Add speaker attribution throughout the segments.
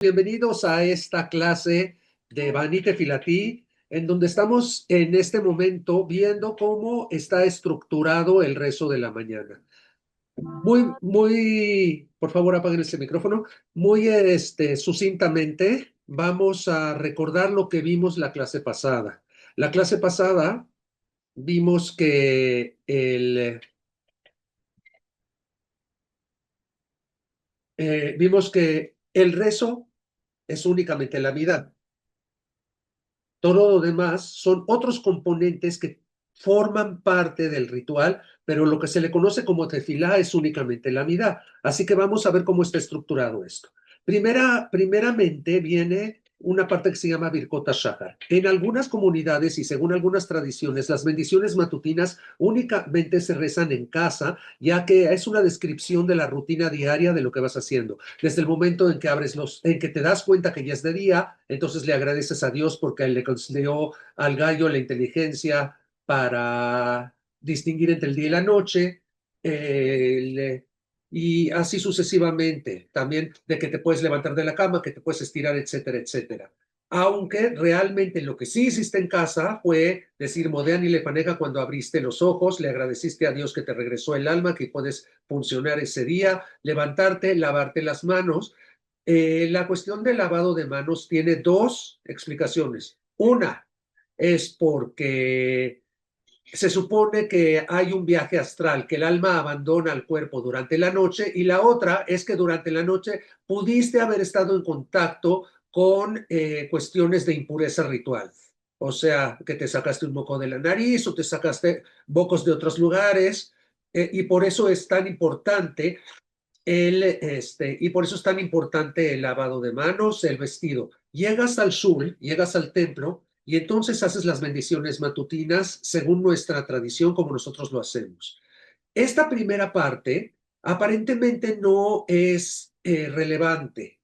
Speaker 1: Bienvenidos a esta clase de Vanite Filatí, en donde estamos en este momento viendo cómo está estructurado el rezo de la mañana. Por favor, apaguen ese micrófono. Muy sucintamente, vamos a recordar lo que vimos la clase pasada. La clase pasada vimos que el rezo es únicamente la vida. Todo lo demás son otros componentes que forman parte del ritual, pero lo que se le conoce como tefilá es únicamente la midá. Así que vamos a ver cómo está estructurado esto. Primeramente viene una parte que se llama Birkot HaShahar. En algunas comunidades y según algunas tradiciones, las bendiciones matutinas únicamente se rezan en casa, ya que es una descripción de la rutina diaria de lo que vas haciendo. Desde el momento en que en que te das cuenta que ya es de día, entonces le agradeces a Dios porque le concedió al gallo la inteligencia para distinguir entre el día y la noche. Y así sucesivamente, también de que te puedes levantar de la cama, que te puedes estirar, etcétera, etcétera. Aunque realmente lo que sí hiciste en casa fue decir Modean y Lefaneja cuando abriste los ojos, le agradeciste a Dios que te regresó el alma, que puedes funcionar ese día, levantarte, lavarte las manos. La cuestión del lavado de manos tiene dos explicaciones. Una es porque se supone que hay un viaje astral, que el alma abandona el cuerpo durante la noche, y la otra es que durante la noche pudiste haber estado en contacto con cuestiones de impureza ritual. O sea, que te sacaste un moco de la nariz o te sacaste mocos de otros lugares, y por eso es tan importante y por eso es tan importante el lavado de manos, el vestido. Llegas al shul, llegas al templo y entonces haces las bendiciones matutinas según nuestra tradición, como nosotros lo hacemos. Esta primera parte aparentemente no es relevante,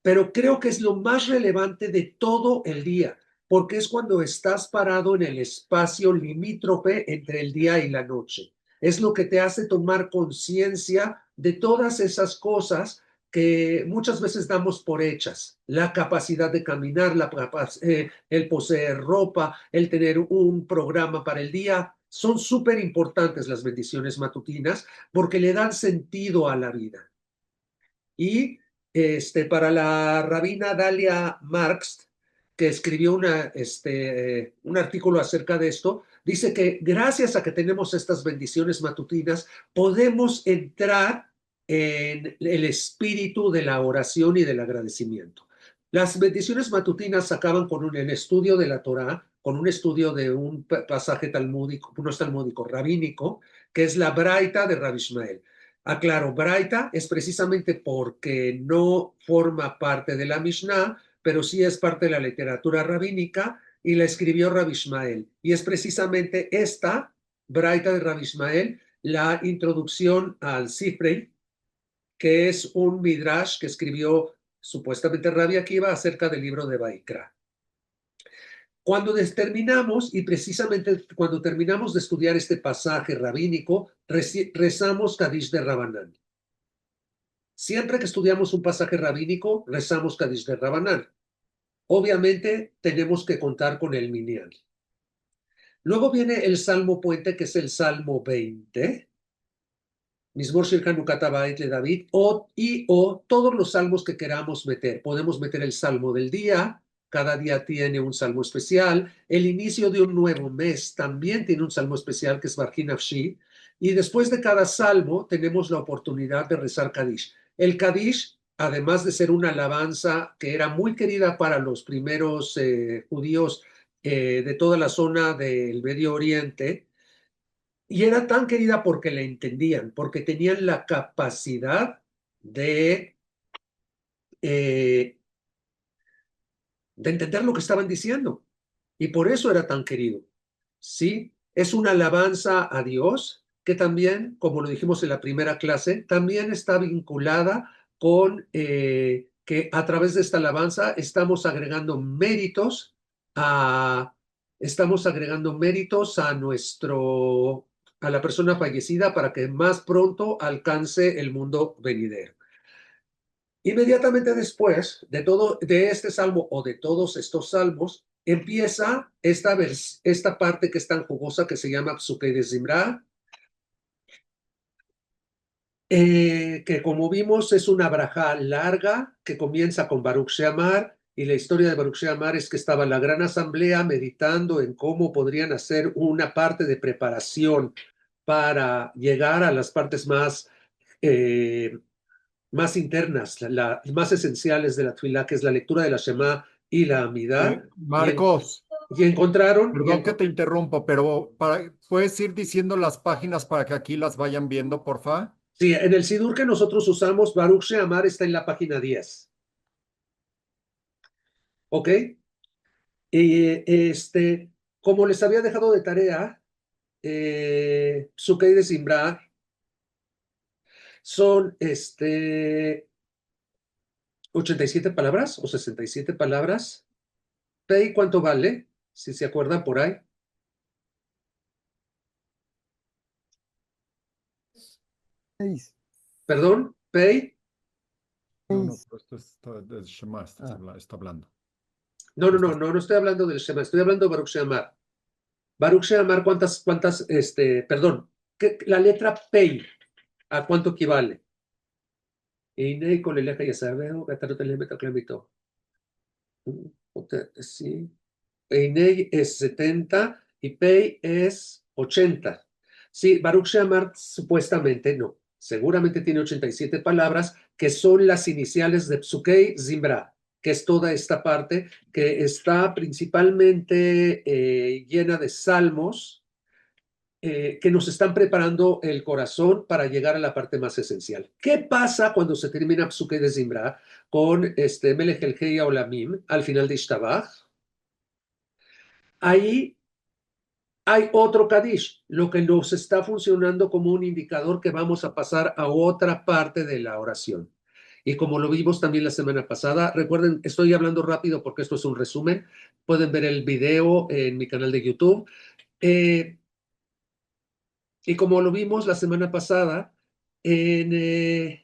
Speaker 1: pero creo que es lo más relevante de todo el día, porque es cuando estás parado en el espacio limítrofe entre el día y la noche. Es lo que te hace tomar conciencia de todas esas cosas que muchas veces damos por hechas. La capacidad de caminar, el poseer ropa, el tener un programa para el día. Son súper importantes las bendiciones matutinas porque le dan sentido a la vida. Y para la rabina Dalia Marx, que escribió un artículo acerca de esto, dice que gracias a que tenemos estas bendiciones matutinas, podemos entrar en el espíritu de la oración y del agradecimiento. Las bendiciones matutinas acaban con el estudio de la Torá, con un estudio de un pasaje talmúdico, no es talmúdico, rabínico, que es la Braita de Rabbi Ishmael. Aclaro, Braita es precisamente porque no forma parte de la Mishnah, pero sí es parte de la literatura rabínica y la escribió Rabbi Ishmael. Y es precisamente esta Braita de Rabbi Ishmael la introducción al Sifrei, que es un midrash que escribió supuestamente Rabbi Akiva acerca del libro de Baikra. Cuando terminamos, y precisamente cuando terminamos de estudiar este pasaje rabínico, rezamos Kadish de Rabanán. Siempre que estudiamos un pasaje rabínico, rezamos Kadish de Rabanán. Obviamente, tenemos que contar con el minyan. Luego viene el Salmo Puente, que es el Salmo 20, Mizmor Shir Hanukat Habayit le David, o todos los salmos que queramos meter. Podemos meter el Salmo del día, cada día tiene un salmo especial. El inicio de un nuevo mes también tiene un salmo especial, que es Barjin Afshi. Y después de cada salmo tenemos la oportunidad de rezar Kadish. El Kadish, además de ser una alabanza que era muy querida para los primeros judíos de toda la zona del Medio Oriente, y era tan querida porque la entendían, porque tenían la capacidad eh, de entender lo que estaban diciendo. Y por eso era tan querido. Sí, es una alabanza a Dios que también, como lo dijimos en la primera clase, también está vinculada con que a través de esta alabanza a, estamos agregando méritos a a la persona fallecida para que más pronto alcance el mundo venidero. Inmediatamente después de este salmo o de todos estos salmos, empieza esta parte que es tan jugosa que se llama Psuke de Zimra, que como vimos es una braja larga que comienza con Baruch Sheamar, y la historia de Baruch Sheamar es que estaba la gran asamblea meditando en cómo podrían hacer una parte de preparación para llegar a las partes eh, más internas, más esenciales de la Tfilá, que es la lectura de la Shema y la Amidá,
Speaker 2: Marcos,
Speaker 1: y encontraron,
Speaker 2: perdón que te interrumpo, pero ¿puedes ir diciendo las páginas para que aquí las vayan viendo, porfa?
Speaker 1: sí, en el Sidur que nosotros usamos, Baruch Sheamar está en la página 10, ¿ok? Como les había dejado de tarea, Sukei de Simbra son 87 palabras o 67 palabras. Pei, ¿cuánto vale? Si se acuerdan por ahí.
Speaker 3: 6,
Speaker 1: Perdón, Pei.
Speaker 2: No,
Speaker 3: 6.
Speaker 2: pero esto es de Shema,
Speaker 3: Ah,
Speaker 2: está hablando.
Speaker 1: No, no,
Speaker 2: Esto
Speaker 1: no,
Speaker 2: es-
Speaker 1: no, no estoy hablando del Shema, estoy hablando de Baruch Sheamar. Baruch Sheamar, perdón, la letra Pei, ¿a cuánto equivale? Inei con el eje ya sabeo, gatarot el metaclamito. Sí. Einei es 70 y Pei es 80. Sí, Baruch Sheamar supuestamente no. Seguramente tiene 87 palabras que son las iniciales de Psukei Zimbra, que es toda esta parte que está principalmente llena de salmos que nos están preparando el corazón para llegar a la parte más esencial. ¿Qué pasa cuando se termina Psukei de Zimbra con Melech el Hei Olamim al final de Ishtabach? Ahí hay otro Kadish, lo que nos está funcionando como un indicador que vamos a pasar a otra parte de la oración. Y como lo vimos también la semana pasada, recuerden, estoy hablando rápido porque esto es un resumen, pueden ver el video en mi canal de YouTube. Eh, y como lo vimos la semana pasada, en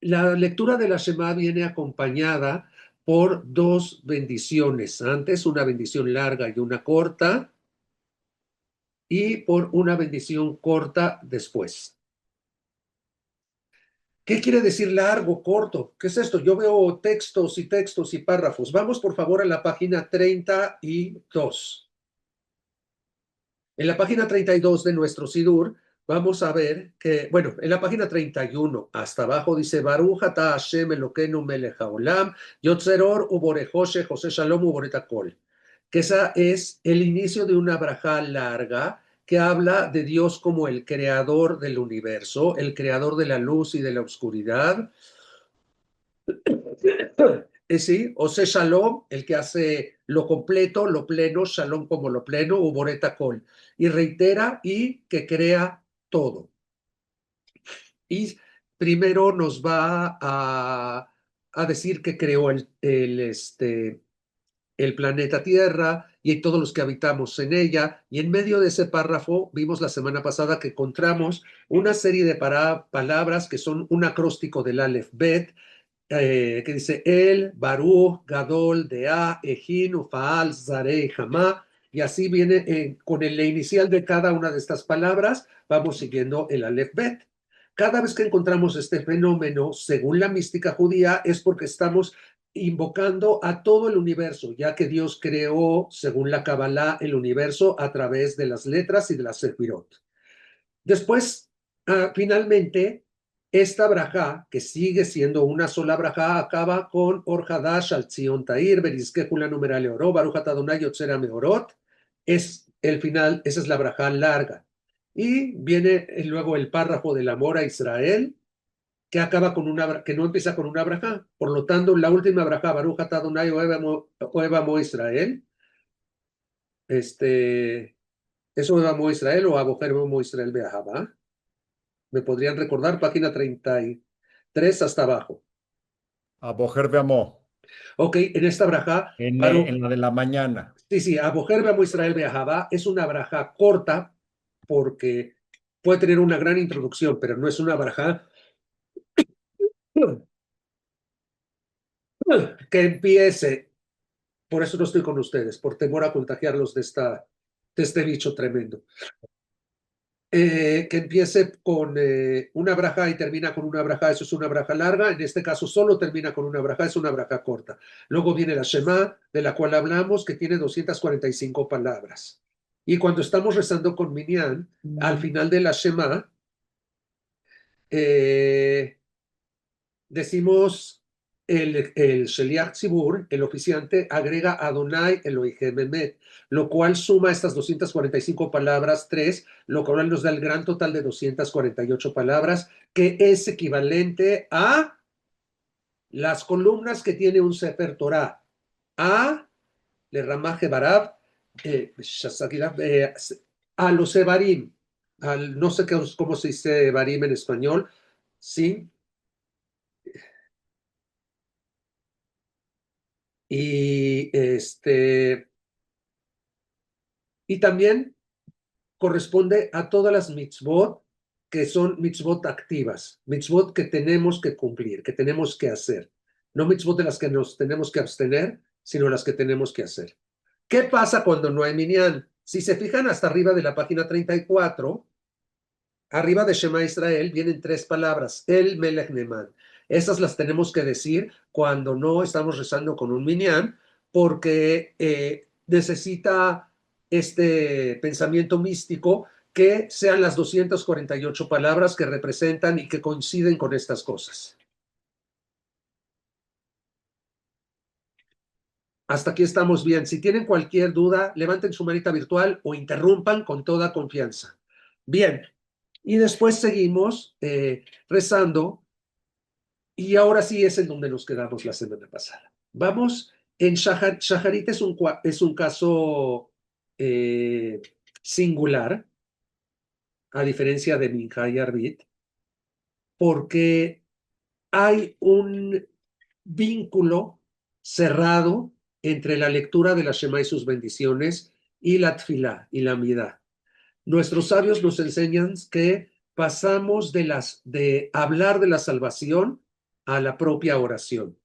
Speaker 1: la lectura de la Shema viene acompañada por dos bendiciones. Antes una bendición larga y una corta, y por una bendición corta después. ¿Qué quiere decir largo, corto? ¿Qué es esto? Yo veo textos y textos y párrafos. Vamos por favor a la página 32. En la página 32 de nuestro Sidur vamos a ver que, bueno, en la página 31 hasta abajo dice Baruch ata Hashem Elokeinu melech haolam yotzer or uborejoshe José Shalom uboretakol. Que esa es el inicio de una braja larga que habla de Dios como el creador del universo, el creador de la luz y de la oscuridad. Sí, Ose Shalom, el que hace lo completo, lo pleno, Shalom como lo pleno, Uboreta Kol. Y reitera y que crea todo. Y primero nos va a decir que creó el planeta Tierra y todos los que habitamos en ella. Y en medio de ese párrafo vimos la semana pasada que encontramos una serie de palabras que son un acróstico del Aleph Bet, que dice El, Baruch, Gadol, Dea, Ejin, Ufaal, Zarei, Hamá, y así viene con el inicial de cada una de estas palabras, vamos siguiendo el Aleph Bet. Cada vez que encontramos este fenómeno, según la mística judía, es porque estamos invocando a todo el universo, ya que Dios creó, según la Kabbalah, el universo a través de las letras y de las sefirot. Después, finalmente, esta braja, que sigue siendo una sola braja, acaba con Or Hadash al Tzion Tair, Berizkehula numerale oro, Baruch Adonai Yotzera Meorot. Es el final, esa es la braja larga. Y viene luego el párrafo del amor a Israel, que acaba con que no empieza con una braja. Por lo tanto, la última braja, Baruch Adonai Oevamo Israel, ¿es Oevamo Israel o Abojer Oevamo Israel Beahaba? ¿Me podrían recordar? Página 33 hasta abajo.
Speaker 2: A Bojer de Amó,
Speaker 1: Ok, en esta braja,
Speaker 2: en la de la mañana.
Speaker 1: sí, sí, Abojer Beamo Israel Beahaba es una braja corta porque puede tener una gran introducción, pero no es una braja que empiece, por eso no estoy con ustedes, por temor a contagiarlos de este bicho tremendo. Que empiece con una braja y termina con una braja, eso es una braja larga, en este caso solo termina con una braja, es una braja corta. Luego viene la Shema, de la cual hablamos, que tiene 245 palabras. Y cuando estamos rezando con Minyan, al final de la Shema, decimos el Sheliach Tzibur, el oficiante, agrega Adonai Elohim Emet, lo cual suma estas 245 palabras, 3, lo cual nos da el gran total de 248 palabras, que es equivalente a las columnas que tiene un Sefer Torah, a le Ramah Barab, a los Evarim, no sé cómo se dice Evarim en español, ¿sí? Y también corresponde a todas las mitzvot que son mitzvot activas, mitzvot que tenemos que cumplir, que tenemos que hacer. No mitzvot de las que nos tenemos que abstener, sino las que tenemos que hacer. ¿Qué pasa cuando no hay minyan? Si se fijan hasta arriba de la página 34, arriba de Shema Israel vienen 3 palabras, el Melech Neman. Esas las tenemos que decir cuando no estamos rezando con un minyan, porque necesita este pensamiento místico que sean las 248 palabras que representan y que coinciden con estas cosas. Hasta aquí estamos bien. Si tienen cualquier duda, levanten su manita virtual o interrumpan con toda confianza. Bien, y después seguimos rezando. Y ahora sí es en donde nos quedamos la semana pasada. Vamos, en Shaharit es un caso singular, a diferencia de Minja y Arbit, porque hay un vínculo cerrado entre la lectura de la Shema y sus bendiciones y la Tfilá y la Midá. Nuestros sabios nos enseñan que pasamos de hablar de la salvación a la propia oración.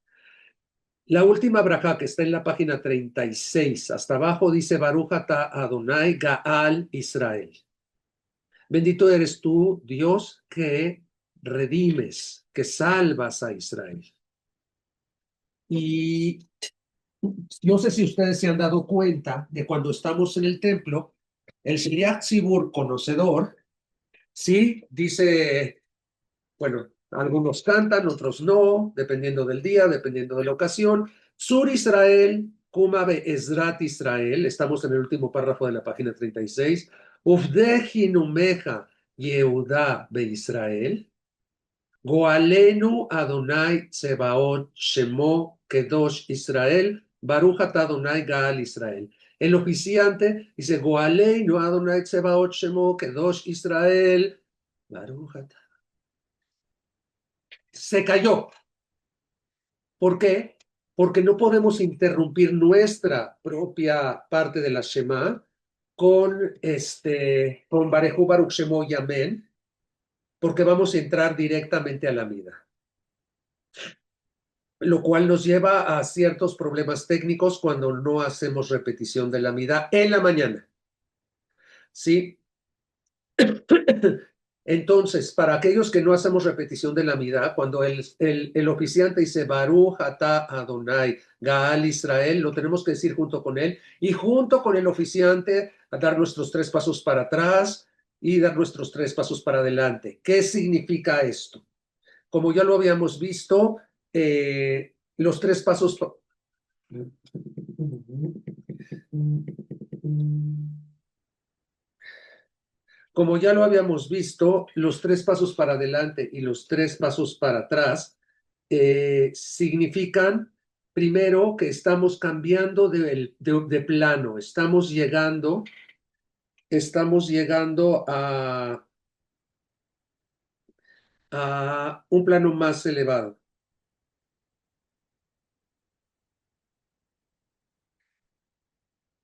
Speaker 1: La última braja que está en la página 36, hasta abajo dice Baruch ata Adonai Gaal Israel. Bendito eres tú, Dios, que redimes, que salvas a Israel. Y no sé si ustedes se han dado cuenta de cuando estamos en el templo, el Shliach Tzibur conocedor, sí, dice, bueno, algunos cantan, otros no, dependiendo del día, dependiendo de la ocasión. Sur Israel, Kuma be Ezrat Israel, estamos en el último párrafo de la página 36. Ufdehi numeja Yehuda be Israel. Goalenu Adonai Tsebaot Shemo Kedosh Israel. Baruch atah Adonai Gaal Israel. El oficiante dice, Goalenu Adonai Tsebaot Shemo Kedosh Israel. Baruch atah. Se cayó. ¿Por qué? Porque no podemos interrumpir nuestra propia parte de la Shema con Barejú Baruch Shemo y Amén, porque vamos a entrar directamente a la mida. Lo cual nos lleva a ciertos problemas técnicos cuando no hacemos repetición de la mida en la mañana. ¿Sí? Entonces, para aquellos que no hacemos repetición de la midá, cuando el oficiante dice Baruch atah Adonai Gaal Israel, lo tenemos que decir junto con él y junto con el oficiante a dar nuestros 3 pasos para atrás y dar nuestros 3 pasos para adelante. ¿Qué significa esto? Como ya lo habíamos visto, los 3 pasos... Como ya lo habíamos visto, los 3 pasos para adelante y los 3 pasos para atrás significan, primero, que estamos cambiando de plano, estamos llegando a un plano más elevado.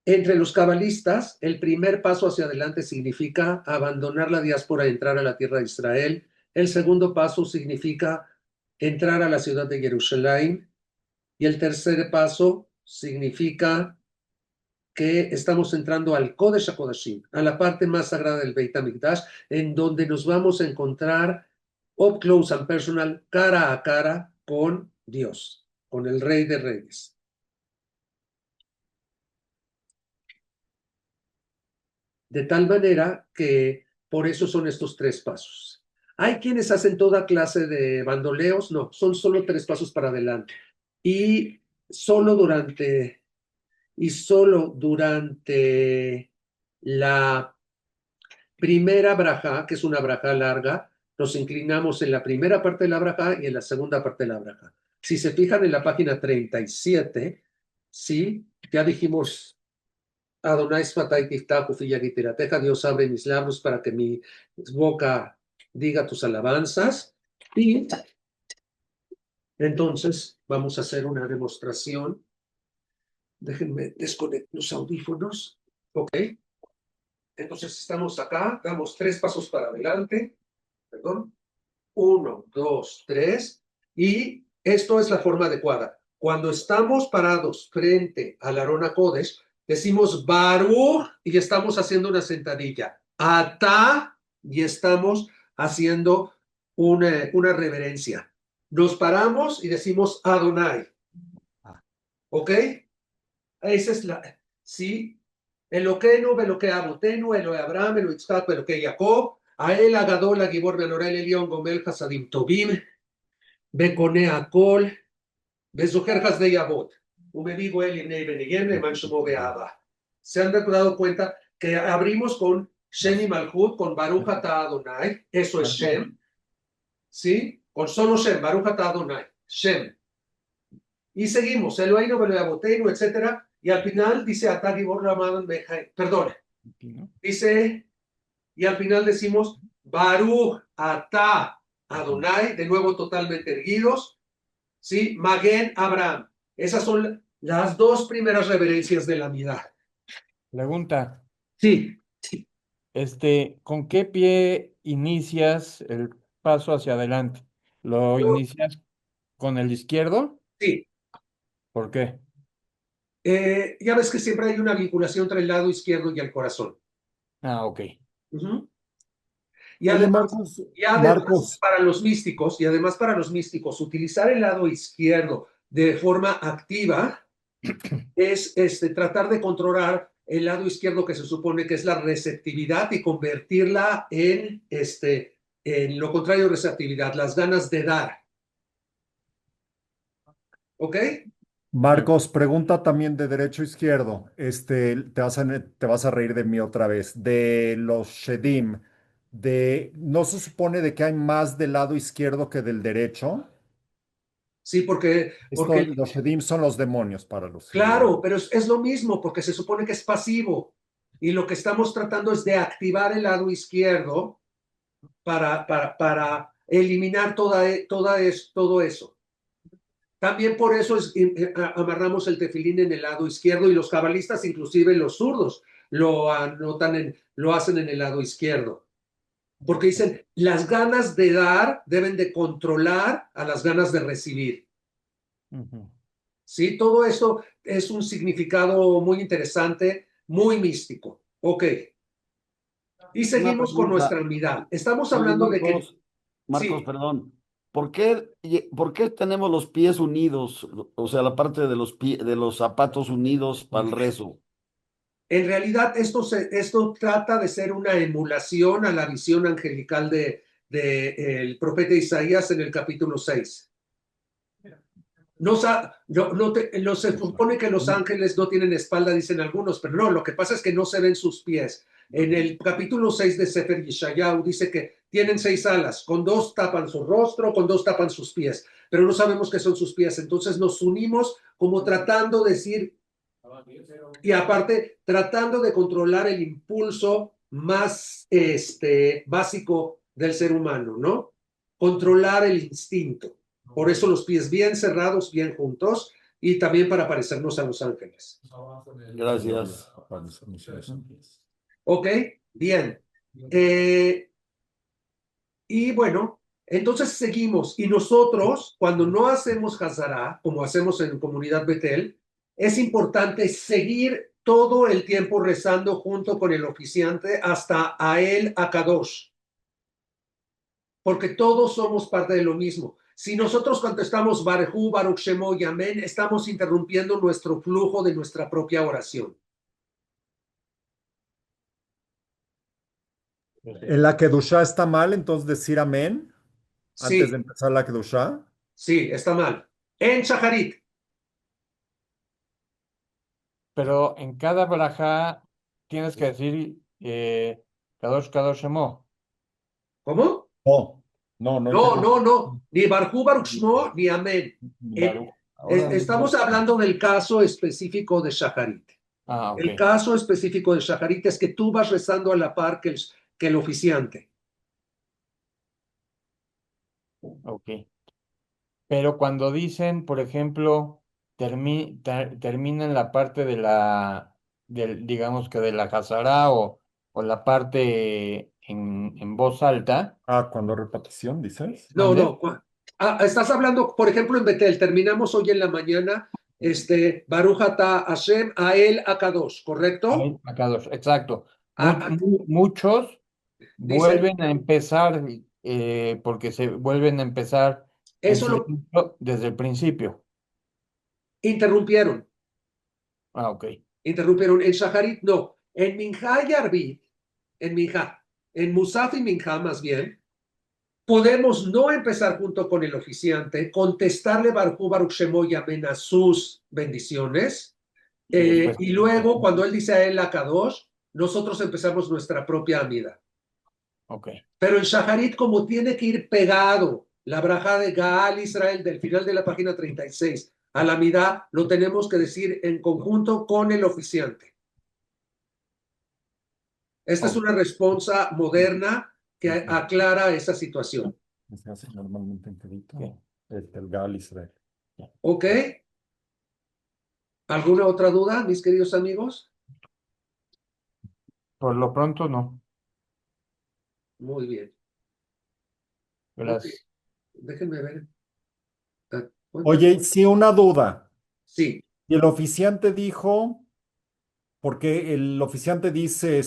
Speaker 1: Entre los cabalistas, el primer paso hacia adelante significa abandonar la diáspora y entrar a la tierra de Israel. El segundo paso significa entrar a la ciudad de Jerusalén. Y el tercer paso significa que estamos entrando al Kodesh HaKodashim, a la parte más sagrada del Beit HaMikdash, en donde nos vamos a encontrar up close and personal, cara a cara con Dios, con el Rey de Reyes. De tal manera que por eso son estos tres pasos. Hay quienes hacen toda clase de bandoleos, no, son solo tres pasos para adelante. Y solo durante, solo durante la primera braja, que es una braja larga, nos inclinamos en la primera parte de la braja y en la segunda parte de la braja. Si se fijan en la página 37, sí, ya dijimos Adonai Sfatai Tiftahu Fi Yagitirateja, Dios abre mis labios para que mi boca diga tus alabanzas. Y entonces vamos a hacer una demostración. Déjenme desconectar los audífonos. Ok. Entonces estamos acá, damos tres pasos para adelante. Perdón. 1, 2, 3. Y esto es la forma adecuada. Cuando estamos parados frente al Arona Kodesh, decimos Baruch y estamos haciendo una sentadilla. Ata y estamos haciendo una reverencia. Nos paramos y decimos Adonai. ¿Ok? Esa es la. Sí. Eloquenu, Eloque Abotenu, Eloe Abraham, Eloe Yitzhak, Eloque Jacob. A él agadó la Gibor Menorel Elión Gomel Hasadim Tobim. Becone Akol. Bezoher Hasdei Abot. Umedigo El Inei Benigem Le Manshumo Beaba. ¿Se han dado cuenta que abrimos con Shem y Malchut, con Baruch Ata Adonai? Eso es Shem. ¿Sí? Con solo Shem, Baruch Ata Adonai. Shem. Y seguimos, Eloheinu, Beloyaboteinu, etcétera. Y al final dice Ata Gibor Ramadan Bejai. Perdón. Dice, y al final decimos Baruch Ata Adonai, de nuevo totalmente erguidos. ¿Sí? Maguen Abraham. Esas son las dos primeras reverencias de la Amidad.
Speaker 4: Pregunta,
Speaker 1: Sí,
Speaker 4: ¿con qué pie inicias el paso hacia adelante? ¿Lo inicias con el izquierdo?
Speaker 1: sí.
Speaker 4: ¿Por qué?
Speaker 1: Ya ves que siempre hay una vinculación entre el lado izquierdo y el corazón.
Speaker 4: Ah, ok.
Speaker 1: Y
Speaker 3: Oye,
Speaker 1: además,
Speaker 3: Marcos,
Speaker 1: para los místicos, utilizar el lado izquierdo de forma activa es tratar de controlar el lado izquierdo que se supone que es la receptividad y convertirla en lo contrario de receptividad, las ganas de dar. ¿Ok?
Speaker 2: Marcos, pregunta también de derecho a izquierdo. Te vas a reír de mí otra vez. De los Shedim, ¿no se supone de que hay más del lado izquierdo que del derecho?
Speaker 1: Sí, porque
Speaker 2: Los Shedim son los demonios para los judíos.
Speaker 1: claro, pero es lo mismo, porque se supone que es pasivo. Y lo que estamos tratando es de activar el lado izquierdo para eliminar todo eso. También por eso amarramos el tefilín en el lado izquierdo y los cabalistas, inclusive los zurdos, lo hacen en el lado izquierdo. Porque dicen, las ganas de dar deben de controlar a las ganas de recibir. ¿Sí? Todo esto es un significado muy interesante, muy místico. Ok. Y seguimos con nuestra unidad. Estamos
Speaker 5: Oye,
Speaker 1: hablando de que...
Speaker 5: Marcos,
Speaker 1: Sí,
Speaker 5: perdón. ¿Por qué tenemos los pies unidos? O sea, la parte de de los zapatos unidos para el rezo.
Speaker 1: en realidad esto trata de ser una emulación a la visión angelical el profeta Isaías en el capítulo 6. Se supone que los ángeles no tienen espalda, dicen algunos, pero no, lo que pasa es que no se ven sus pies. En el capítulo 6 de Sefer Yeshayahu dice que tienen 6 alas, con 2 tapan su rostro, con 2 tapan sus pies, pero no sabemos qué son sus pies. Entonces nos unimos como tratando de decir, y aparte tratando de controlar el impulso más básico del ser humano, ¿no? Controlar el instinto. Por eso los pies bien cerrados, bien juntos, y también para parecernos a los ángeles.
Speaker 5: Gracias.
Speaker 1: ¿Ok? Bien. Y bueno, Entonces seguimos, y nosotros, cuando no hacemos Hazara, como hacemos en Comunidad Betel, es importante seguir todo el tiempo rezando junto con el oficiante hasta Ael Akadosh, porque todos somos parte de lo mismo. Si nosotros contestamos Baruj, Baruch Shemo y Amén, estamos interrumpiendo nuestro flujo de nuestra propia oración.
Speaker 2: ¿En la Kedushá está mal entonces decir amén antes de
Speaker 1: Sí,
Speaker 2: empezar la Kedushá?
Speaker 1: sí, está mal. En Shacharit,
Speaker 4: Pero en cada braja tienes que decir Kadosh Kadosh Shemo.
Speaker 1: ¿cómo?
Speaker 2: No, no, no
Speaker 1: No,
Speaker 2: entendí.
Speaker 1: no, no. Ni Baruj, Baruch Shemo, ni Amén.
Speaker 4: Baruch.
Speaker 5: Ahora
Speaker 1: Estamos hablando del caso específico de Shacharit.
Speaker 4: Ah, ok.
Speaker 1: El caso específico de Shacharit es que tú vas rezando a la par que el oficiante.
Speaker 4: Ok. Pero cuando dicen, por ejemplo, terminan la parte de digamos que de la Hazara o la parte en voz alta,
Speaker 2: Ah, cuando repetición, dices.
Speaker 1: No,
Speaker 4: ¿mande?
Speaker 1: no. Estás hablando, por ejemplo, en Betel. Terminamos hoy en la mañana, Baruch atah Hashem Ael Akadosh, ¿correcto?
Speaker 4: Ahí, acá dos, exacto.
Speaker 1: A- a-
Speaker 4: Muchos
Speaker 1: dice,
Speaker 4: vuelven a empezar, porque se vuelven a empezar el
Speaker 1: eso lo
Speaker 4: servicio desde el principio.
Speaker 1: interrumpieron.
Speaker 4: Ah, ok.
Speaker 1: Interrumpieron. En Shacharit, no. En Minjá y Arbit, en Minjá, en Musaf y Minjá más bien, podemos no empezar junto con el oficiante, contestarle Baruj Baruch Shemo y Amén a sus bendiciones,
Speaker 4: Y después,
Speaker 1: y luego cuando él dice a él Akadosh, nosotros empezamos nuestra propia amida.
Speaker 4: ok.
Speaker 1: Pero el Shacharit, como tiene que ir pegado la braja de Gaal Israel del final de la página 36 a la amida, lo tenemos que decir en conjunto con el oficiante. Esta es
Speaker 4: Ok.
Speaker 1: una respuesta moderna que aclara esa situación.
Speaker 2: Se hace normalmente en Kedito.
Speaker 4: Ok.
Speaker 2: El Gal Israel.
Speaker 1: ¿Ok? ¿Alguna otra duda, mis queridos amigos?
Speaker 4: Por lo pronto, no.
Speaker 1: Muy bien. Ok,
Speaker 4: Gracias.
Speaker 1: déjenme ver.
Speaker 2: Oye, sí, una duda.
Speaker 1: Sí,
Speaker 2: Y el oficiante dijo, porque el oficiante dice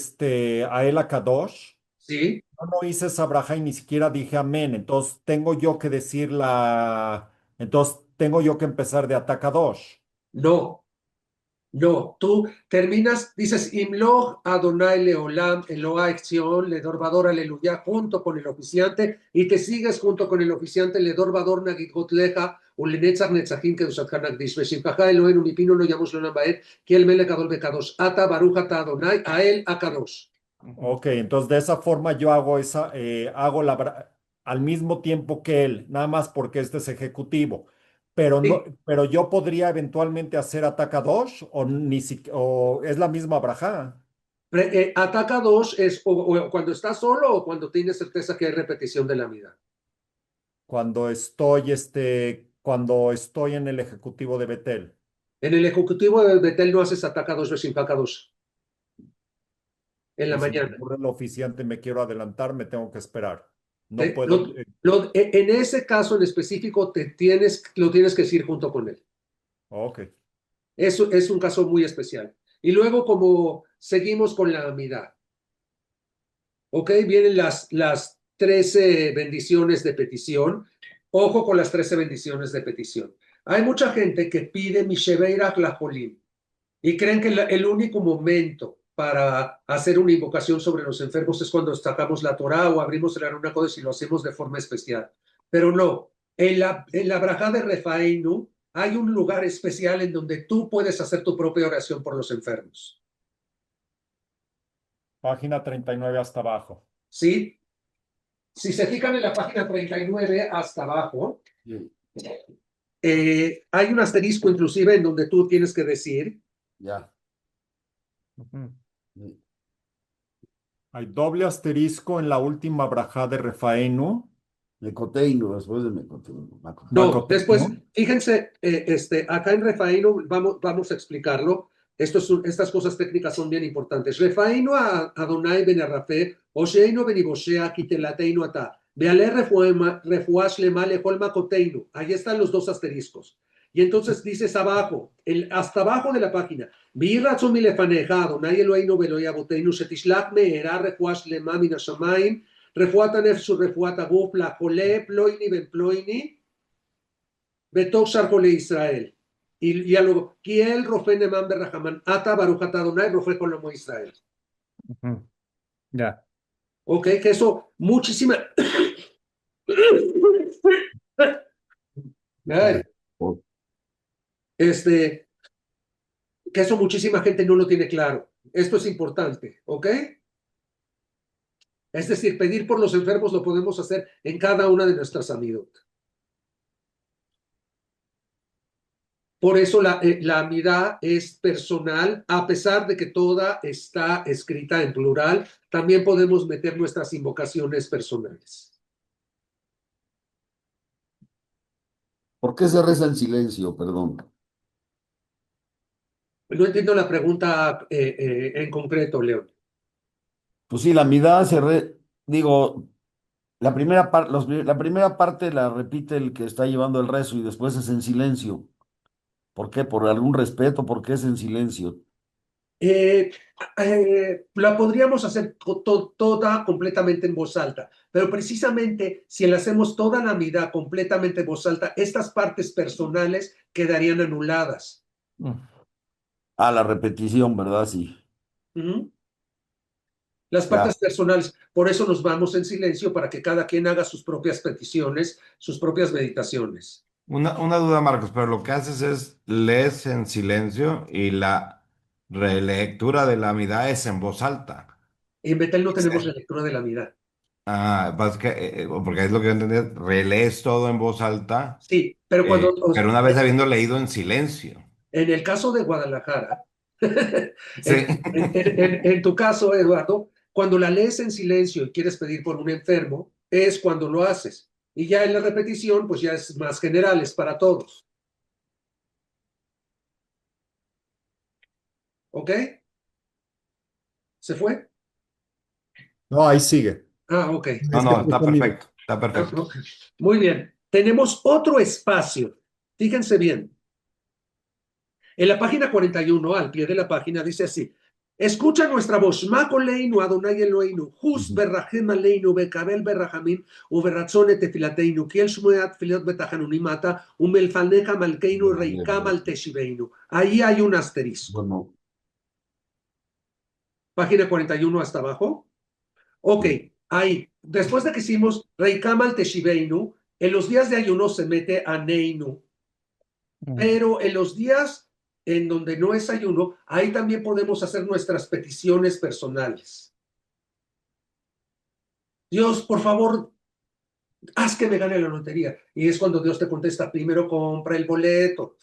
Speaker 2: a él a Kadosh,
Speaker 1: sí,
Speaker 2: yo no hice esa braja y ni siquiera dije amén. Entonces tengo yo que decir entonces tengo yo que empezar de Atakadosh.
Speaker 1: no. No, tú terminas, dices Imloch Adonai Leolam, Eloa Acción, Ledorvador Aleluya, junto con el oficiante, y te sigues junto con el oficiante, Ledorvador Nagigot Leja, Ulenetzach Netzachim Kedushat Hanagdish, Veshimkaja Elohenu Mipino no Yamos Lonam Baed, Kiel Melech Adol Bekadosh, Ata Baruch Ata Adonai, Ael Akadosh.
Speaker 4: Ujú.
Speaker 2: Ok, entonces de esa forma yo hago hago al mismo tiempo que él, nada más porque este es ejecutivo. Pero no,
Speaker 1: Sí,
Speaker 2: pero yo podría eventualmente hacer Atakadosh o es la misma braja.
Speaker 1: Ataca dos es o cuando estás solo o cuando tienes certeza que hay repetición de la mida.
Speaker 2: Cuando estoy en el ejecutivo de Betel.
Speaker 1: En el ejecutivo de Betel no haces ataca dos, Veshimkaja dos, en la
Speaker 2: Y si me
Speaker 1: mañana.
Speaker 2: ocurre el oficiante, me quiero adelantar, me tengo que esperar. No
Speaker 1: Te-
Speaker 2: puedo.
Speaker 1: lo- en ese caso en específico lo tienes que decir junto con él.
Speaker 2: Ok.
Speaker 1: Eso es un caso muy especial. Y luego, como seguimos con la amidad, ¿ok? Vienen las 13 bendiciones de petición. Ojo con las 13 bendiciones de petición. Hay mucha gente que pide Mishebeirach Lajolim y creen que el único momento para hacer una invocación sobre los enfermos es cuando sacamos la Torah o abrimos el Arunacodes y lo hacemos de forma especial. Pero no, en la Brajá de Refainu hay un lugar especial en donde tú puedes hacer tu propia oración por los enfermos.
Speaker 2: Página 39 hasta abajo.
Speaker 1: ¿Sí? Si se fijan en la página 39 hasta abajo,
Speaker 5: Sí,
Speaker 1: hay un asterisco inclusive en donde tú tienes que decir,
Speaker 5: ya.
Speaker 4: Ujú.
Speaker 5: Sí.
Speaker 2: Hay doble asterisco en la última braja de Refaenu.
Speaker 5: Mecoteino, después de Mecoteino.
Speaker 1: no, después,
Speaker 2: Macoteinu.
Speaker 1: fíjense, acá en Refaíno vamos a explicarlo. Estas cosas técnicas son bien importantes. Refaíno a Adonai ben Arrafé, Osheino ben Iboshea, Kitelateino ata. Veale refuash lemale holma coteinu. Ahí están los dos asteriscos. Y entonces dices abajo, hasta abajo de la página, Virratzu milefaneja, Adonai Eloheinu veloy aboteinu, shetishlach me'era refuash lema min hashamayim, refuat hanefesh refuat haguf, la jole ploini ben ploini, betok shar jole Israel. Y ya luego, Kiel rofe neman berrahaman, ata baruch ata Adonai rofe kolomo Israel.
Speaker 4: Ujú. Ya.
Speaker 1: Ok, que eso, muchísima. Ay, que eso muchísima gente no lo tiene claro. Esto es importante, ¿ok? Es decir, pedir por los enfermos lo podemos hacer en cada una de nuestras amidot. Por eso la amidad es personal, a pesar de que toda está escrita en plural, también podemos meter nuestras invocaciones personales.
Speaker 5: ¿Por qué se reza en silencio? Perdón.
Speaker 1: No entiendo la pregunta en concreto, León.
Speaker 5: Pues sí, la mitad digo, la primera parte la repite el que está llevando el rezo y después es en silencio. ¿Por qué? ¿Por algún respeto? ¿Por qué es en silencio?
Speaker 1: La podríamos hacer toda completamente en voz alta, pero precisamente si la hacemos toda la amidad completamente en voz alta, estas partes personales quedarían anuladas.
Speaker 5: Ah, la repetición, ¿verdad? Sí.
Speaker 1: ¿Mm? Las
Speaker 5: Ya.
Speaker 1: partes personales, por eso nos vamos en silencio para que cada quien haga sus propias peticiones, sus propias meditaciones.
Speaker 6: Una duda, Marcos, pero lo que haces es lees en silencio y la relectura de la amidad es en voz alta.
Speaker 1: En Betel no tenemos
Speaker 6: Sí.
Speaker 1: la lectura de la amidad.
Speaker 6: Ah, pues que, porque es lo que yo entendí, relees todo en voz alta,
Speaker 1: Sí, pero cuando,
Speaker 6: pero una vez habiendo leído en silencio.
Speaker 1: en el caso de Guadalajara,
Speaker 6: Sí.
Speaker 1: en tu caso, Eduardo, cuando la lees en silencio y quieres pedir por un enfermo, es cuando lo haces. Y ya en la repetición, pues ya es más general, es para todos. ¿Ok? ¿Se fue?
Speaker 2: No, ahí sigue.
Speaker 1: Ah, ok.
Speaker 6: No, no, está
Speaker 2: Conmigo.
Speaker 6: perfecto, está perfecto.
Speaker 1: Ok. Muy bien. Tenemos otro espacio. Fíjense bien. En la página 41, al pie de la página, dice así: escucha nuestra voz, Mako Leinu, Adonai Eloheinu, Hus berrahem aleinu, bekabel berrahamim, uberratzone tefilateinu, kiel shmueat filot betahanunimata, umelfaneja malkeinu, reikam al teshiveinu. Ahí hay un asterisco.
Speaker 5: Bueno,
Speaker 1: Página 41 hasta abajo. Ok, ahí. Después de que hicimos reikam al teshiveinu, en los días de ayuno se mete a Neinu. Pero en los días en donde no es ayuno, ahí también podemos hacer nuestras peticiones personales. Dios, por favor, haz que me gane la lotería. Y es cuando Dios te contesta, primero compra el boleto.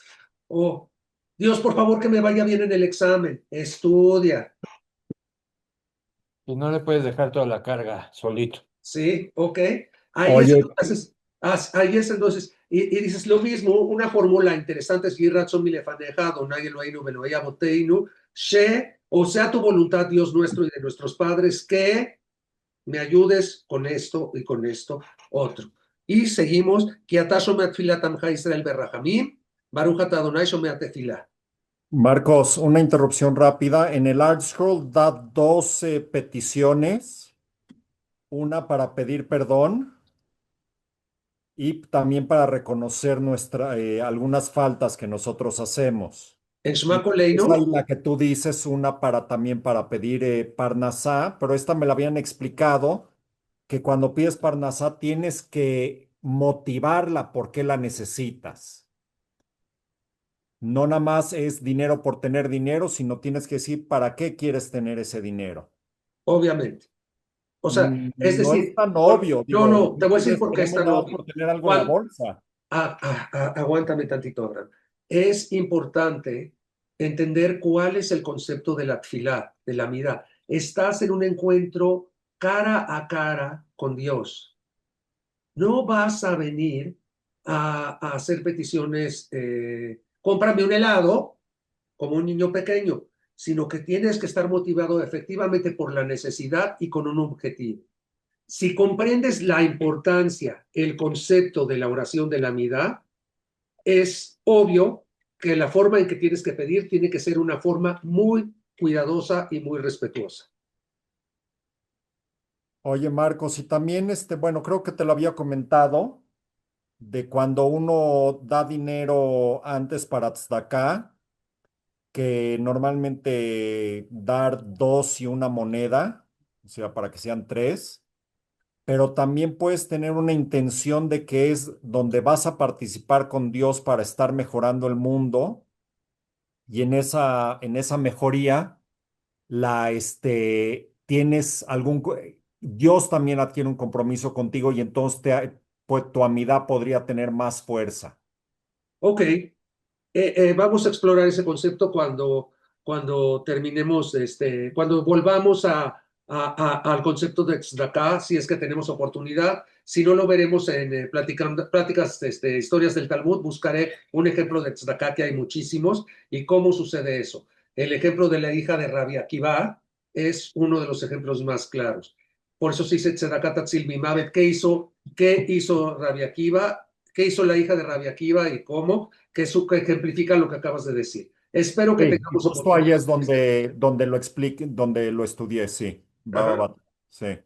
Speaker 1: O, Dios, por favor, que me vaya bien en el examen. Estudia.
Speaker 4: Y no le puedes dejar toda la carga solito.
Speaker 1: ¿Sí? ¿Ok? Ahí
Speaker 2: Oye,
Speaker 1: es, ahí es entonces, y dices lo mismo, una fórmula interesante es Yiratzon milefaneja, Adonai Eloheinu veloy aboteinu, she, o sea tu voluntad, Dios nuestro y de nuestros padres, que me ayudes con esto y con esto otro. Y seguimos, Ki ata shomeat tfilat amcha Israel berrahamim, Baruch ata Adonai shomeat tefilá.
Speaker 2: Marcos, una interrupción rápida. En el Art Scroll da 12 peticiones, una para pedir perdón y también para reconocer algunas faltas que nosotros hacemos.
Speaker 1: En
Speaker 2: Y
Speaker 1: Shema
Speaker 2: es ahí
Speaker 1: Koleinu,
Speaker 2: la que tú dices, una también para pedir Parnasá, pero esta me la habían explicado que cuando pides Parnasá tienes que motivarla porque la necesitas. No nada más es dinero por tener dinero, sino tienes que decir para qué quieres tener ese dinero.
Speaker 1: obviamente. O sea, es
Speaker 2: No es
Speaker 1: decir,
Speaker 2: tan obvio,
Speaker 1: no,
Speaker 2: digo,
Speaker 1: no, te voy a
Speaker 2: muchas
Speaker 1: decir
Speaker 2: veces
Speaker 1: por qué es
Speaker 2: queremos
Speaker 1: tan
Speaker 2: nada más
Speaker 1: obvio.
Speaker 2: por tener algo en la bolsa.
Speaker 1: Aguántame tantito, Abraham. Es importante entender cuál es el concepto de la tfilá, de la amidad. Estás en un encuentro cara a cara con Dios. No vas a venir a hacer peticiones, cómprame un helado, como un niño pequeño, sino que tienes que estar motivado efectivamente por la necesidad y con un objetivo. Si comprendes la importancia, el concepto de la oración de la Amidad, es obvio que la forma en que tienes que pedir tiene que ser una forma muy cuidadosa y muy respetuosa.
Speaker 2: Oye, Marcos, y también, bueno, creo que te lo había comentado, de cuando uno da dinero antes para tzedaká, que normalmente dar dos y una moneda, o sea, para que sean tres, pero también puedes tener una intención de que es donde vas a participar con Dios para estar mejorando el mundo, y en esa mejoría, tienes Dios también adquiere un compromiso contigo y entonces pues, tu amidad podría tener más fuerza.
Speaker 1: Ok, vamos a explorar ese concepto cuando terminemos, cuando volvamos al concepto de tzedakah, si es que tenemos oportunidad. Si no, lo veremos en pláticas, historias del Talmud. Buscaré un ejemplo de tzedakah, que hay muchísimos, y cómo sucede eso. El ejemplo de la hija de Rabbi Akiva es uno de los ejemplos más claros. Por eso se dice tzedakah tatzil mimavet. ¿Qué hizo Rabbi Akiva? ¿Qué hizo la hija de Rabbi Akiva y cómo? Que ejemplifica lo que acabas de decir. Espero que
Speaker 2: Sí, y
Speaker 1: tengamos
Speaker 2: justo ahí
Speaker 1: oportunidad.
Speaker 2: es donde lo expliqué, donde lo estudié, sí. Va,
Speaker 1: Ajá.
Speaker 2: va, sí.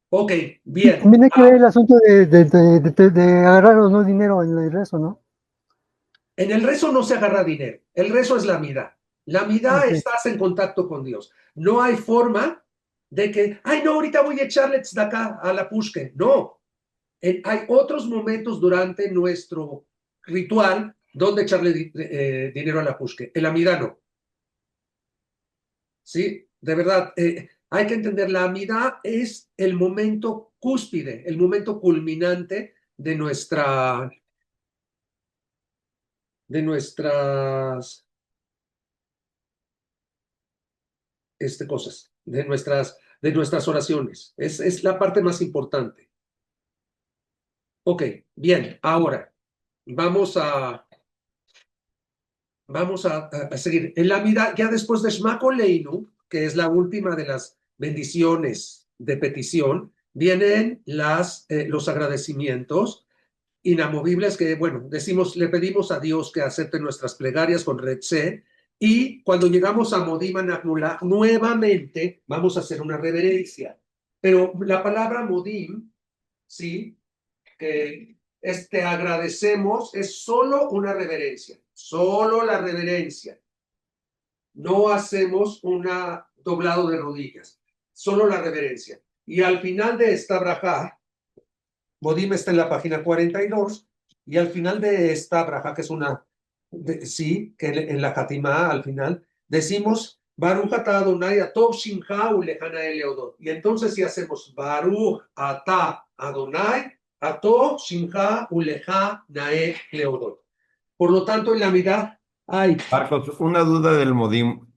Speaker 1: Ok,
Speaker 3: Y
Speaker 1: bien.
Speaker 3: también hay que ver el asunto de agarrar o no dinero en el rezo, ¿no?
Speaker 1: En el rezo no se agarra dinero. El rezo es la midá. La midá,
Speaker 3: Ok.
Speaker 1: estás en contacto con Dios. No hay forma de que, ay, no, ahorita voy a echarle tzedakah a la pushke. No. Hay otros momentos durante nuestro ritual donde echarle dinero a la pushke. En la midá no. ¿Sí? De verdad, hay que entender, la amidad es el momento cúspide, el momento culminante de nuestras, cosas, de nuestras oraciones. Es la parte más importante. Ok, bien, ahora vamos a, vamos a seguir. En la amidad, ya después de Shema Koleinu, que es la última de las bendiciones de petición, vienen los agradecimientos inamovibles que, bueno, decimos, le pedimos a Dios que acepte nuestras plegarias con Retse, y cuando llegamos a Modim Anaknullah, nuevamente vamos a hacer una reverencia. Pero la palabra Modim, ¿sí? Que agradecemos, es solo una reverencia, solo la reverencia. No hacemos un doblado de rodillas, solo la reverencia. Y al final de esta brajá, Modim está en la página 42, y al final de esta braja, que es sí, que en la Hatimá, al final, decimos Baruch atah Adonai atov shimcha ulechana eleodot. Y entonces si hacemos Baruch atah Adonai atov shimcha ulechana eleodot. Por lo tanto, en la mitad hay,
Speaker 6: Marcos, una duda del Modim.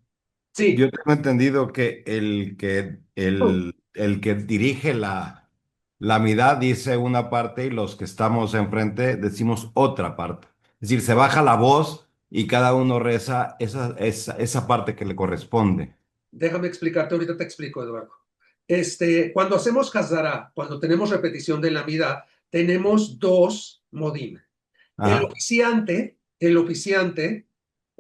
Speaker 1: sí,
Speaker 6: Yo tengo entendido que el que dirige la mitad dice una parte y los que estamos enfrente decimos otra parte. Es decir, se baja la voz y cada uno reza esa parte que le corresponde.
Speaker 1: déjame explicarte, ahorita te explico, Eduardo. Cuando hacemos Hazara, cuando tenemos repetición de la mitad, tenemos dos Modim. El
Speaker 6: Ajá,
Speaker 1: oficiante,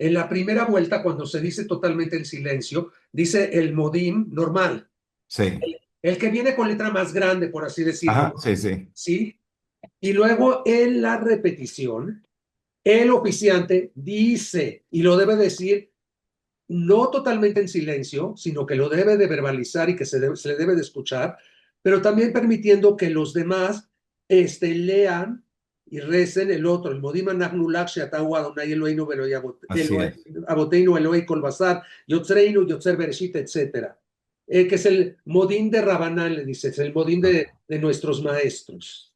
Speaker 1: en la primera vuelta, cuando se dice totalmente en silencio, dice el modim normal,
Speaker 6: sí.
Speaker 1: el que viene con letra más grande, por así decirlo,
Speaker 6: Ajá, sí, sí.
Speaker 1: ¿sí? Y luego en la repetición, el oficiante dice, y lo debe decir no totalmente en silencio, sino que lo debe de verbalizar y que se le debe de escuchar, pero también permitiendo que los demás lean y recen el otro, el Modim Anachnulak Sheatau Adonai Eloheinu Veloy
Speaker 6: Así es.
Speaker 1: Aboteinu Elohe Kol Basar, Yotzreinu Yotzer Bereshit, etc. Que es el Modim de Rabanán, le dice, es el Modim de nuestros maestros.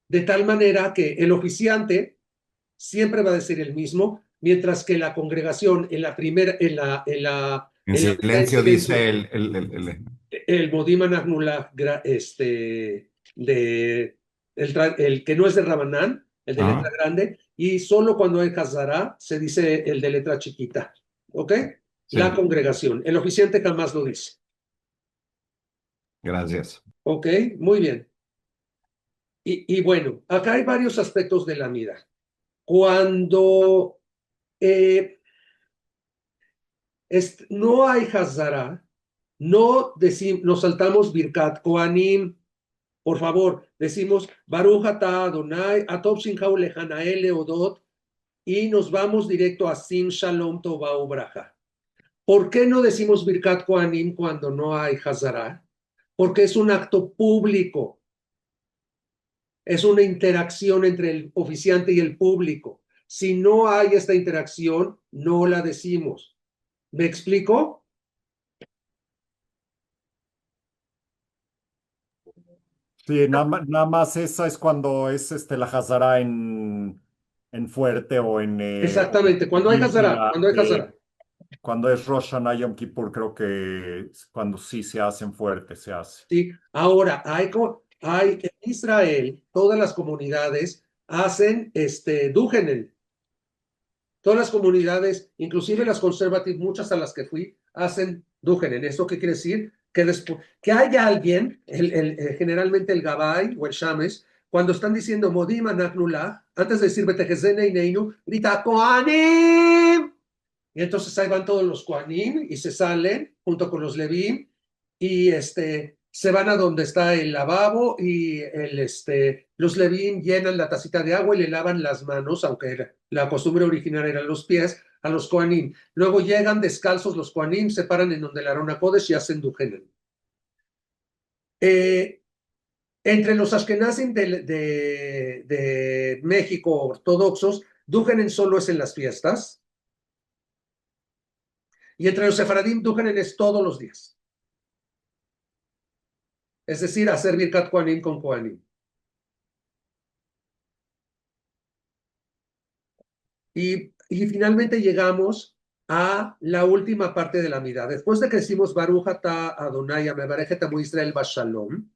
Speaker 1: De tal manera que el oficiante siempre va a decir el mismo, mientras que la congregación en la primera,
Speaker 6: En
Speaker 1: en
Speaker 6: silencio
Speaker 1: silencio,
Speaker 6: dice el.
Speaker 1: el Modim Anagnulah, el que no es de Rabanán, el de letra
Speaker 6: Ajá,
Speaker 1: grande, y solo cuando hay Hazara se dice el de letra chiquita. ¿Ok? La
Speaker 6: sí.
Speaker 1: congregación. El oficiante jamás lo dice.
Speaker 6: Gracias.
Speaker 1: Ok, muy bien. Y bueno, acá hay varios aspectos de la mida. Cuando no hay Hazara, nos saltamos Birkat Kohanim, por favor, decimos Baruch atah Adonai, Atov Shinchau Lejanael Leodot, y nos vamos directo a Sim Shalom Tova Ubraja. ¿Por qué no decimos Birkat Kohanim cuando no hay Hazara? Porque es un acto público, es una interacción entre el oficiante y el público. Si no hay esta interacción, no la decimos. ¿Me explico?
Speaker 2: Sí, nada más esa es cuando es la Hazara en Fuerte o
Speaker 1: Exactamente, cuando hay
Speaker 2: y
Speaker 1: Hazara, cuando hay Hazara.
Speaker 2: cuando es Rosh Hashanah Yom Kippur, creo que cuando sí se hacen Fuerte, se hace.
Speaker 1: ¿Sí? Ahora, hay en Israel, todas las comunidades hacen Dugenel. Todas las comunidades, inclusive las conservativas, muchas a las que fui, hacen Dugenel. ¿Esto qué quiere decir? Que haya alguien, generalmente el Gabay o el Shames, cuando están diciendo Modim Anachnullah, antes de decir Betejezene y Neinu, grita Kohanim. Y entonces ahí van todos los Kohanim y se salen junto con los Levim y se van a donde está el lavabo y los Levim llenan la tacita de agua y le lavan las manos, aunque la costumbre original eran los pies, a los Kohanim. Luego llegan descalzos los Kohanim, se paran en donde la Arona Kodesh y hacen Dujenem. Entre los Ashkenazim de México ortodoxos, Dujenem solo es en las fiestas. Y entre los Sefaradim, Dujenem es todos los días. Es decir, hacer Birkat Kohanim con Kohanim. Y finalmente llegamos a la última parte de la midá. Después de que decimos Baruch atah Adonai Mevarechet Amu Israel Bashalom,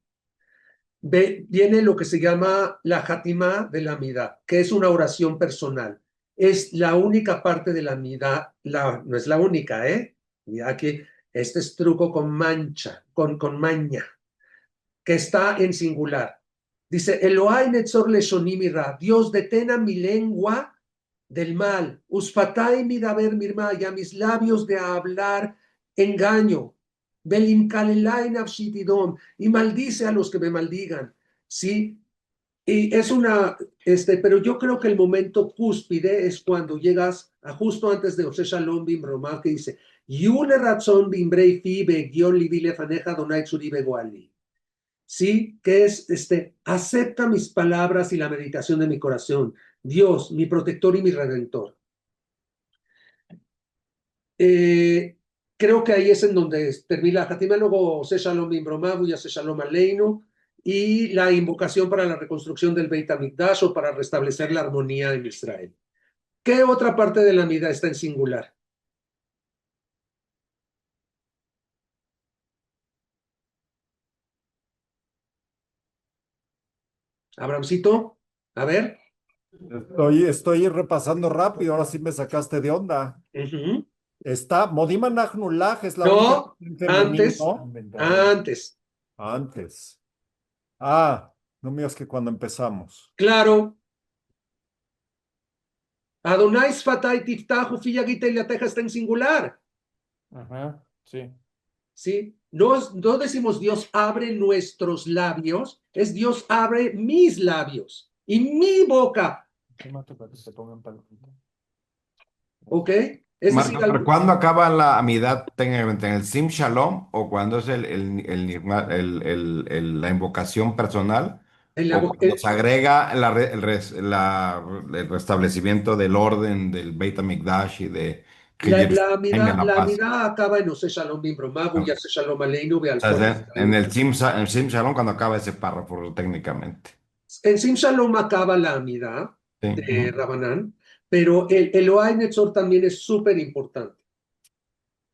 Speaker 1: viene lo que se llama la Hatimá de la midá, que es una oración personal. Es la única parte de la midá, no es la única, ¿eh? Y aquí, este es truco con mancha, con maña, que está en singular. Dice, Elohai Netzor Leshonim Ira, Dios detén a mi lengua del mal, Usfatai Midaber Mirma, y a mis labios de hablar engaño, Belim Kalelai Nafshitidom, y maldice a los que me maldigan, ¿sí? Y es pero yo creo que el momento cúspide es cuando llegas a justo antes de Ose Shalom Bim Romá, que dice, Yune Ratzon Bim Brei Fi Begion Libi Lefaneja Donai Tzuri Beguali. ¿Sí? Que es, acepta mis palabras y la meditación de mi corazón. Dios, mi protector y mi redentor. Creo que ahí es en donde termina la Hatimá, luego Se Shalom Bim Bromabu y Se Shalom Aleinu, y la invocación para la reconstrucción del Beit HaMikdash o para restablecer la armonía en Israel. ¿Qué otra parte de la vida está en singular? Abrahamcito, a ver.
Speaker 2: Estoy repasando rápido, ahora sí me sacaste de onda. Está Modima Najnulaj, es la única
Speaker 1: No,
Speaker 2: en femenino.
Speaker 1: antes.
Speaker 2: Antes. Ah, no me digas que cuando empezamos.
Speaker 1: Claro. Adonai Sfatai Tiftahu Fiyagita y la teja está en singular.
Speaker 4: Ajá, sí.
Speaker 1: ¿Sí? No decimos Dios abre nuestros labios, es Dios abre mis labios y mi boca. ¿Ok? Es decir,
Speaker 6: Marco, ¿pero cuándo acaba la amidad técnicamente? ¿En el Sim Shalom o cuando es la invocación personal? ¿O cuando se agrega el restablecimiento del orden del Beit HaMikdash y de que Jerusalén tenga la
Speaker 1: la
Speaker 6: paz?
Speaker 1: amidad acaba en Ose Shalom Bim Bromabu y Ose Shalom Aleinu
Speaker 6: O
Speaker 1: Beal
Speaker 6: sea, en el Sim Shalom cuando acaba ese párrafo técnicamente.
Speaker 1: En Sim Shalom acaba la amidad
Speaker 6: Sí.
Speaker 1: de Rabanán, pero el Elohai Netzor también es súper importante.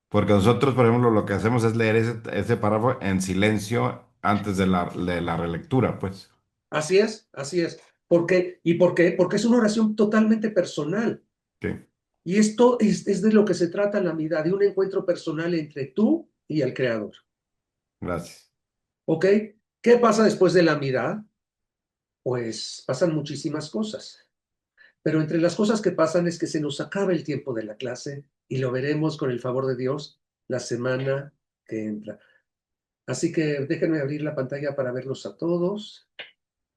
Speaker 6: Porque nosotros, por ejemplo, lo que hacemos es leer ese párrafo en silencio antes de la relectura, pues.
Speaker 1: Así es, así es. ¿Por qué? ¿Y por qué? Porque es una oración totalmente personal.
Speaker 6: Sí.
Speaker 1: Y esto es de lo que se trata la amidad, de un encuentro personal entre tú y el Creador.
Speaker 6: Gracias.
Speaker 1: ¿Ok? ¿Qué pasa después de la mitad? Pues pasan muchísimas cosas. Pero entre las cosas que pasan es que se nos acaba el tiempo de la clase y lo veremos con el favor de Dios la semana que entra. Así que déjenme abrir la pantalla para verlos a todos.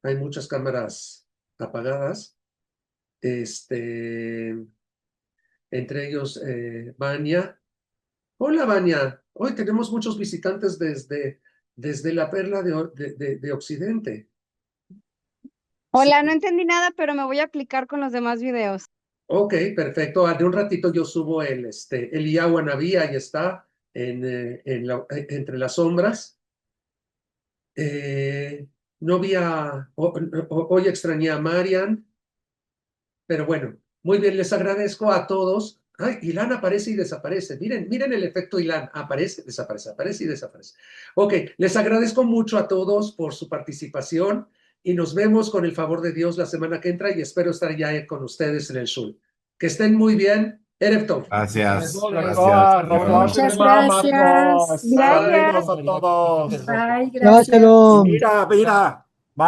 Speaker 1: Hay muchas cámaras apagadas. Entre ellos, Vania. Hola, Vania. Hoy tenemos muchos visitantes desde la perla de Occidente.
Speaker 7: Hola, no entendí nada, pero me voy a aplicar con los demás videos.
Speaker 1: Ok, perfecto. De un ratito yo subo el Iahuanabí, ahí está, entre las sombras. No vi hoy extrañé a Marian, pero bueno, muy bien, les agradezco a todos. Ay, Ilan aparece y desaparece. Miren el efecto Ilan, aparece, desaparece, aparece y desaparece. Ok, les agradezco mucho a todos por su participación y nos vemos con el favor de Dios la semana que entra y espero estar ya con ustedes en el Zoom. Que estén muy bien. Erev Tov.
Speaker 6: Gracias.
Speaker 2: Eso,
Speaker 6: Gracias.
Speaker 8: Muchas gracias.
Speaker 2: Saludos a todos.
Speaker 3: Shabbat Shalom.
Speaker 2: Mira, mira.